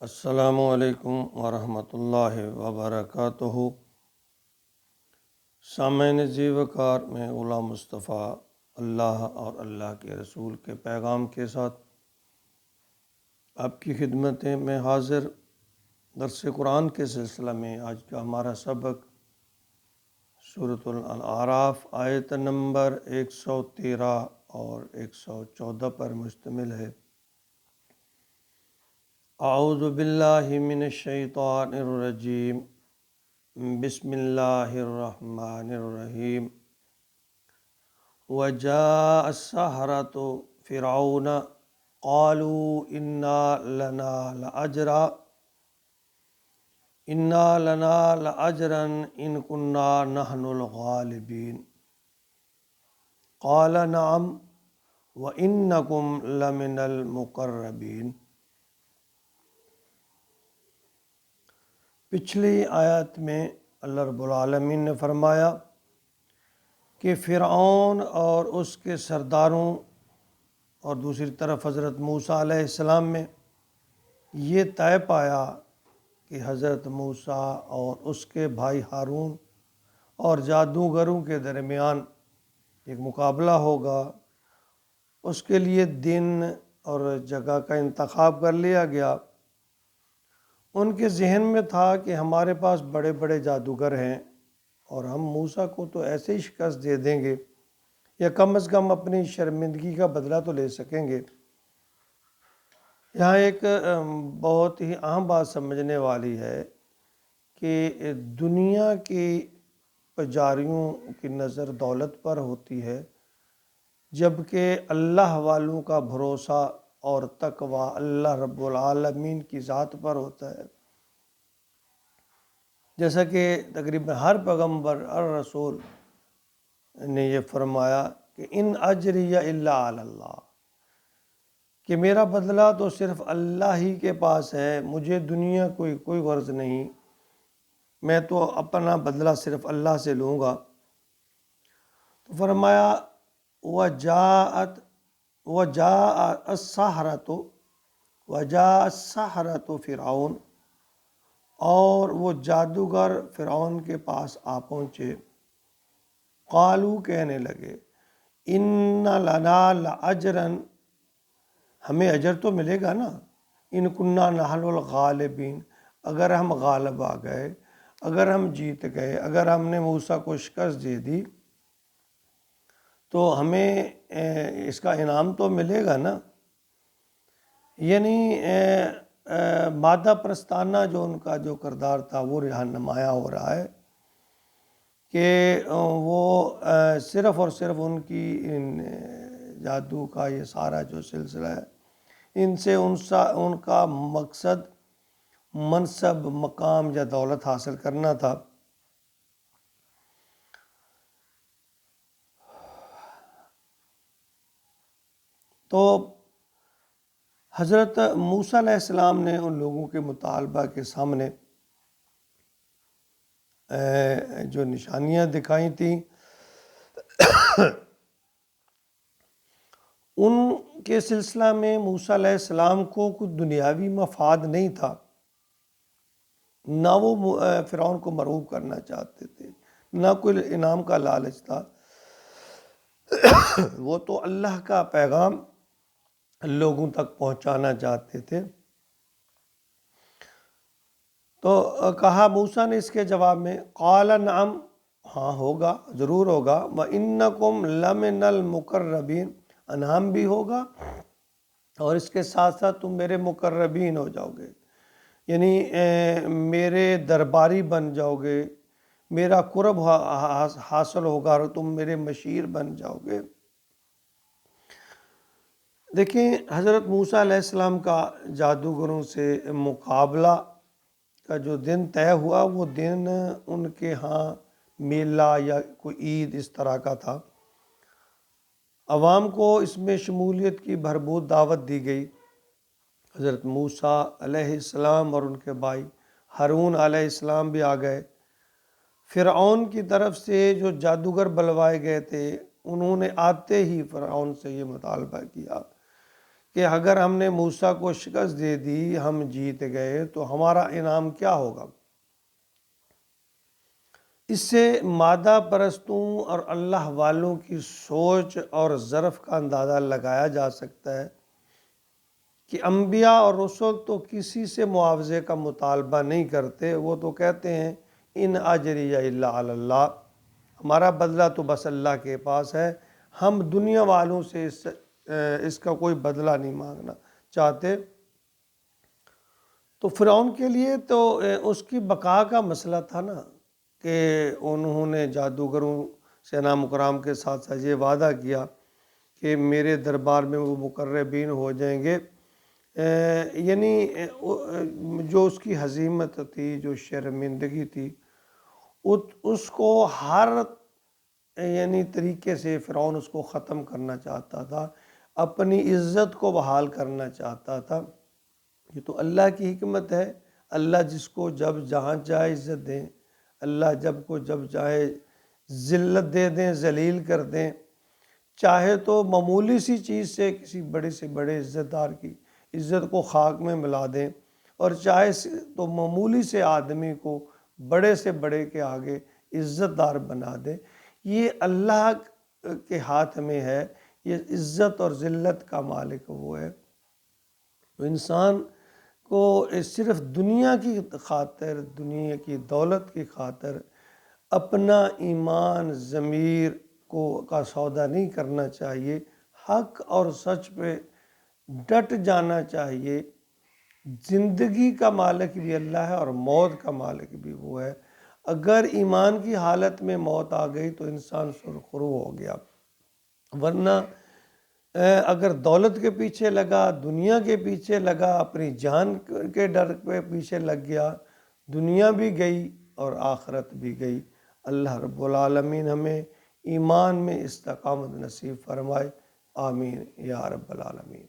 السلام علیکم ورحمۃ اللہ وبرکاتہ۔ سامعین زی وقار، میں غلام مصطفیٰ اللہ اور اللہ کے رسول کے پیغام کے ساتھ آپ کی خدمت میں حاضر۔ درس قرآن کے سلسلہ میں آج کا ہمارا سبق سورۃ الاعراف آیت نمبر 113 اور 114 پر مشتمل ہے۔ اعوذ باللہ من الشیطان الرجیم، بسم اللہ الرحمن الرحیم۔ وجاء السحرۃ فرعون قالوا انا لنا لاجرا ان كنا نحن الغالبین قال نعم وانکم لمن المقربین۔ پچھلی آیت میں اللہ رب العالمین نے فرمایا کہ فرعون اور اس کے سرداروں اور دوسری طرف حضرت موسیٰ علیہ السلام میں یہ طے پایا کہ حضرت موسیٰ اور اس کے بھائی ہارون اور جادوگروں کے درمیان ایک مقابلہ ہوگا۔ اس کے لیے دن اور جگہ کا انتخاب کر لیا گیا۔ ان کے ذہن میں تھا کہ ہمارے پاس بڑے بڑے جادوگر ہیں اور ہم موسیٰ کو تو ایسے ہی شکست دے دیں گے یا کم از کم اپنی شرمندگی کا بدلہ تو لے سکیں گے۔ یہاں ایک بہت ہی اہم بات سمجھنے والی ہے کہ دنیا کی پجاریوں کی نظر دولت پر ہوتی ہے، جبکہ اللہ والوں کا بھروسہ اور تقویٰ اللہ رب العالمین کی ذات پر ہوتا ہے۔ جیسا کہ تقریباً ہر پیغمبر اور رسول نے یہ فرمایا کہ ان اجریہ الا علی اللہ، کہ میرا بدلہ تو صرف اللہ ہی کے پاس ہے، مجھے دنیا کوئی غرض نہیں، میں تو اپنا بدلہ صرف اللہ سے لوں گا۔ تو فرمایا وجاء السحرۃ فرعون، اور وہ جادوگر فرعون کے پاس آ پہنچے۔ قالو، کہنے لگے، ان لنا لاجرا، ہمیں اجر تو ملے گا نا، ان کننا نحن الغالبین، اگر ہم غالب آ گئے، اگر ہم جیت گئے، اگر ہم نے موسیٰ کو شکست دے دی تو ہمیں اس کا انعام تو ملے گا نا۔ یعنی مادہ پرستانہ جو ان کا جو کردار تھا وہ یہاں نمایاں ہو رہا ہے کہ وہ صرف اور صرف ان کی جادو کا یہ سارا جو سلسلہ ہے، ان سے ان کا مقصد منصب، مقام یا دولت حاصل کرنا تھا۔ تو حضرت موسیٰ علیہ السلام نے ان لوگوں کے مطالبہ کے سامنے جو نشانیاں دکھائی تھیں، ان کے سلسلہ میں موسیٰ علیہ السلام کو کچھ دنیاوی مفاد نہیں تھا، نہ وہ فرعون کو مرعوب کرنا چاہتے تھے، نہ کوئی انعام کا لالچ تھا۔ وہ تو اللہ کا پیغام لوگوں تک پہنچانا چاہتے تھے۔ تو کہا موسیٰ نے اس کے جواب میں، قال نعم، ہاں ہوگا، ضرور ہوگا، وَإِنَّكُمْ لَمِنَ الْمُقَرَّبِينَ، انعام بھی ہوگا اور اس کے ساتھ ساتھ تم میرے مقربین ہو جاؤ گے، یعنی میرے درباری بن جاؤ گے، میرا قرب حاصل ہوگا اور تم میرے مشیر بن جاؤ گے۔ دیکھیں، حضرت موسیٰ علیہ السلام کا جادوگروں سے مقابلہ کا جو دن طے ہوا، وہ دن ان کے ہاں میلہ یا کوئی عید اس طرح کا تھا۔ عوام کو اس میں شمولیت کی بھرپور دعوت دی گئی۔ حضرت موسیٰ علیہ السلام اور ان کے بھائی ہارون علیہ السلام بھی آ گئے۔ فرعون کی طرف سے جو جادوگر بلوائے گئے تھے، انہوں نے آتے ہی فرعون سے یہ مطالبہ کیا کہ اگر ہم نے موسیٰ کو شکست دے دی، ہم جیت گئے، تو ہمارا انعام کیا ہوگا؟ اس سے مادہ پرستوں اور اللہ والوں کی سوچ اور ظرف کا اندازہ لگایا جا سکتا ہے کہ انبیاء اور رسول تو کسی سے معاوضے کا مطالبہ نہیں کرتے، وہ تو کہتے ہیں ان اجریہ الا علی اللہ، ہمارا بدلہ تو بس اللہ کے پاس ہے، ہم دنیا والوں سے اس کا کوئی بدلہ نہیں مانگنا چاہتے۔ تو فرعون کے لیے تو اس کی بقا کا مسئلہ تھا نا، کہ انہوں نے جادوگروں سینا مکرام کے ساتھ ساتھ یہ وعدہ کیا کہ میرے دربار میں وہ مقربین ہو جائیں گے، یعنی جو اس کی ہزیمت تھی، جو شرمندگی تھی، اس کو ہر یعنی طریقے سے فرعون اس کو ختم کرنا چاہتا تھا، اپنی عزت کو بحال کرنا چاہتا تھا۔ یہ تو اللہ کی حکمت ہے، اللہ جس کو جب جہاں چاہے عزت دیں، اللہ جب چاہے ذلت دے دیں، ذلیل کر دیں، چاہے تو معمولی سی چیز سے کسی بڑے سے بڑے عزت دار کی عزت کو خاک میں ملا دیں، اور چاہے تو معمولی سے آدمی کو بڑے سے بڑے کے آگے عزت دار بنا دیں۔ یہ اللہ کے ہاتھ میں ہے، یہ عزت اور ذلت کا مالک وہ ہے۔ تو انسان کو صرف دنیا کی خاطر، دنیا کی دولت کی خاطر اپنا ایمان ضمیر کا سودا نہیں کرنا چاہیے، حق اور سچ پہ ڈٹ جانا چاہیے۔ زندگی کا مالک بھی اللہ ہے اور موت کا مالک بھی وہ ہے۔ اگر ایمان کی حالت میں موت آ گئی تو انسان سرخرو ہو گیا، ورنہ اگر دولت کے پیچھے لگا، دنیا کے پیچھے لگا، اپنی جان کے ڈر پہ پیچھے لگ گیا، دنیا بھی گئی اور آخرت بھی گئی۔ اللہ رب العالمین ہمیں ایمان میں استقامت نصیب فرمائے، آمین یا رب العالمین۔